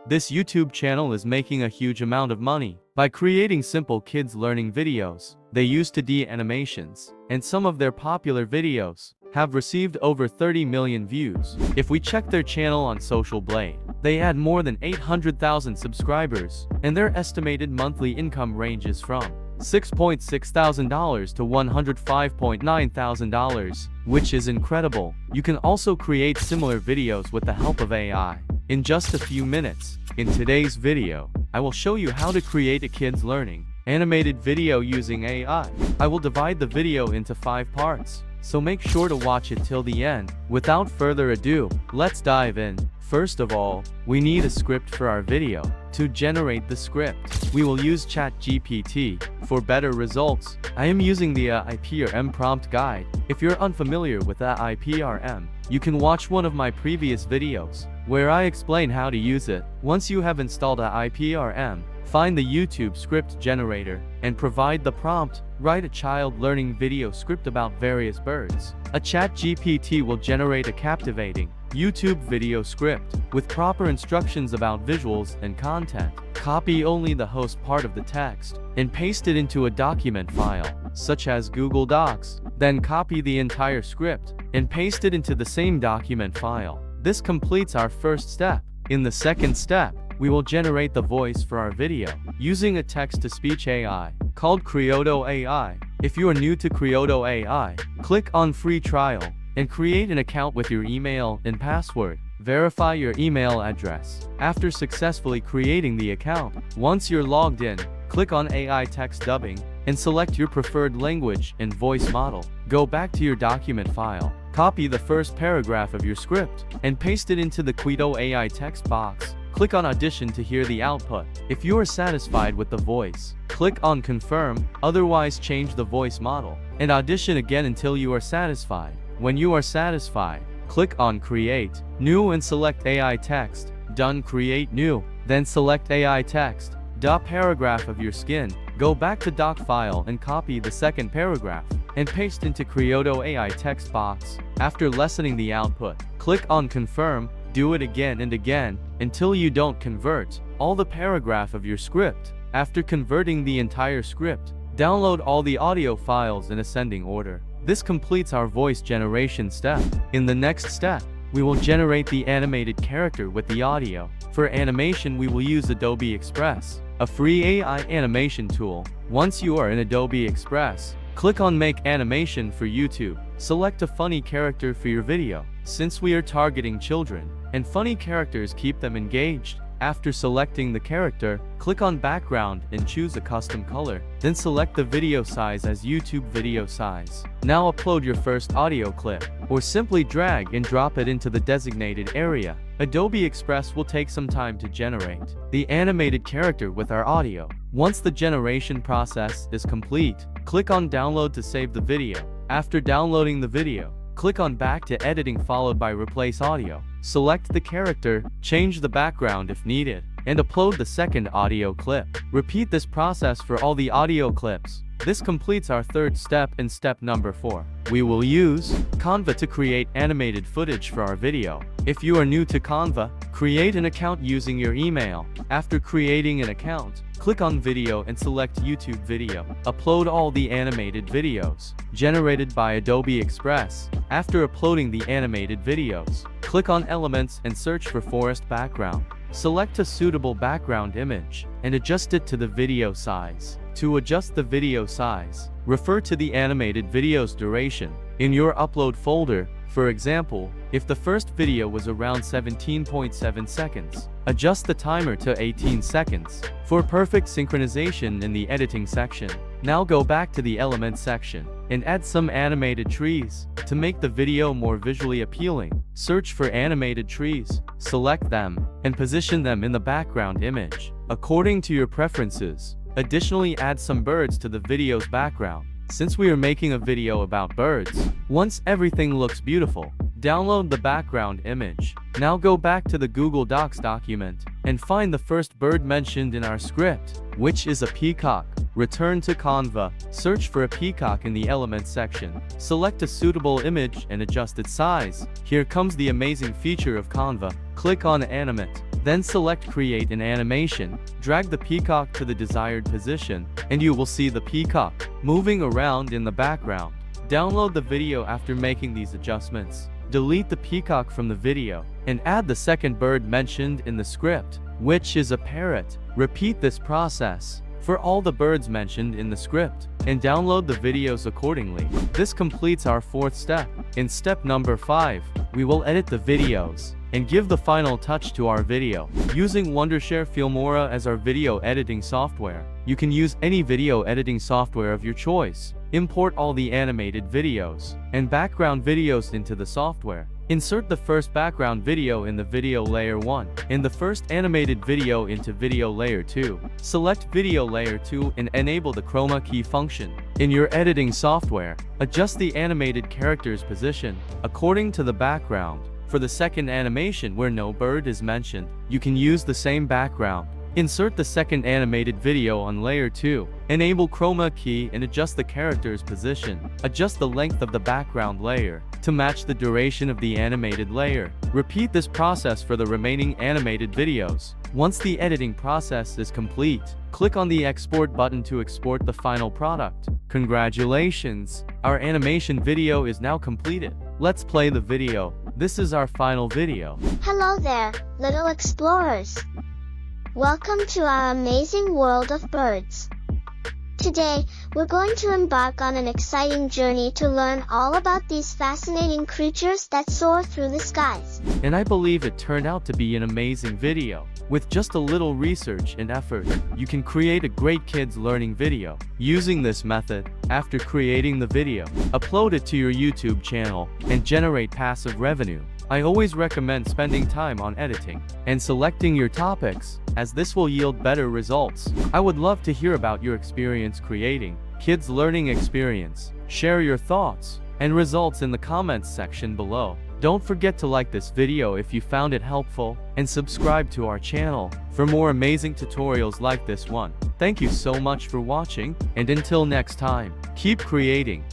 This YouTube channel is making a huge amount of money by creating simple kids learning videos. They use 2D animations, and some of their popular videos have received over 30 million views. If we check their channel on Social Blade, they had more than 800,000 subscribers, and their estimated monthly income ranges from $6.6 thousand to $105.9 thousand, which is incredible. You can also create similar videos with the help of AI in just a few minutes. In today's video, I will show you how to create a kids learning animated video using AI. I will divide the video into 5 parts, so make sure to watch it till the end. Without further ado, let's dive in. First of all, we need a script for our video. To generate the script, we will use ChatGPT. For better results, I am using the IPRM prompt guide. If you're unfamiliar with the IPRM, you can watch one of my previous videos where I explain how to use it. Once you have installed a IPRM, find the YouTube script generator and provide the prompt. Write a child learning video script about various birds. A ChatGPT will generate a captivating YouTube video script with proper instructions about visuals and content. Copy only the host part of the text and paste it into a document file, such as Google Docs. Then copy the entire script and paste it into the same document file. This completes our first step. In the second step, we will generate the voice for our video using a text-to-speech AI called Criodo AI. If you are new to Criodo AI, click on free trial and create an account with your email and password. Verify your email address after successfully creating the account. Once you're logged in, click on AI text dubbing and select your preferred language and voice model. Go back to your document file, copy the first paragraph of your script, and paste it into the Criodo AI text box. Click on Audition to hear the output. If you are satisfied with the voice, click on Confirm, otherwise change the voice model, and audition again until you are satisfied. When you are satisfied, click on Create New and select AI text. Done. Create New, then select AI text. Paragraph of your skin. Go back to doc file and copy the second paragraph and paste into Criodo AI text box. After lessening the output, click on Confirm. Do it again and again until you don't convert all the paragraph of your script. After converting the entire script, download all the audio files in ascending order. This completes our voice generation step. In the next step, we will generate the animated character with the audio. For animation, we will use Adobe Express, a free AI animation tool. Once you are in Adobe Express, click on Make Animation for YouTube. Select a funny character for your video, since we are targeting children, and funny characters keep them engaged. After selecting the character, click on Background and choose a custom color. Then select the video size as YouTube video size. Now upload your first audio clip, or simply drag and drop it into the designated area. Adobe Express will take some time to generate the animated character with our audio. Once the generation process is complete, click on Download to save the video. After downloading the video, click on Back to Editing followed by Replace Audio. Select the character, change the background if needed, and upload the second audio clip. Repeat this process for all the audio clips. This completes our third step. In step number 4, we will use Canva to create animated footage for our video. If you are new to Canva, create an account using your email. After creating an account, click on Video and select YouTube Video. Upload all the animated videos generated by Adobe Express. After uploading the animated videos, click on Elements and search for Forest Background. Select a suitable background image and adjust it to the video size. To adjust the video size, refer to the animated video's duration in your upload folder. For example, if the first video was around 17.7 seconds, adjust the timer to 18 seconds for perfect synchronization in the editing section. Now go back to the Elements section and add some animated trees. To make the video more visually appealing, search for animated trees, select them, and position them in the background image according to your preferences. Additionally, add some birds to the video's background. Since we are making a video about birds, once everything looks beautiful, download the background image. Now go back to the Google Docs document and find the first bird mentioned in our script, which is a peacock. Return to Canva, search for a peacock in the Elements section, select a suitable image and adjust its size. Here comes the amazing feature of Canva. Click on Animate. Then select Create an Animation, drag the peacock to the desired position, and you will see the peacock moving around in the background. Download the video after making these adjustments. Delete the peacock from the video, and add the second bird mentioned in the script, which is a parrot. Repeat this process for all the birds mentioned in the script, and download the videos accordingly. This completes our fourth step. In step number 5, we will edit the videos and give the final touch to our video. Using Wondershare Filmora as our video editing software, you can use any video editing software of your choice. Import all the animated videos and background videos into the software. Insert the first background video in the video layer 1, and the first animated video into video layer 2. Select video layer 2 and enable the chroma key function. In your editing software, adjust the animated character's position according to the background. For the second animation where no bird is mentioned, you can use the same background. Insert the second animated video on layer 2. Enable chroma key and adjust the character's position. Adjust the length of the background layer to match the duration of the animated layer. Repeat this process for the remaining animated videos. Once the editing process is complete, click on the export button to export the final product. Congratulations! Our animation video is now completed. Let's play the video. This is our final video. Hello there, little explorers. Welcome to our amazing world of birds. Today, we're going to embark on an exciting journey to learn all about these fascinating creatures that soar through the skies. And I believe it turned out to be an amazing video. With just a little research and effort, you can create a great kids learning video. Using this method, after creating the video, upload it to your YouTube channel and generate passive revenue. I always recommend spending time on editing and selecting your topics, as this will yield better results. I would love to hear about your experience creating kids learning experience. Share your thoughts and results in the comments section below. Don't forget to like this video if you found it helpful, and subscribe to our channel for more amazing tutorials like this one. Thank you so much for watching, and until next time, keep creating.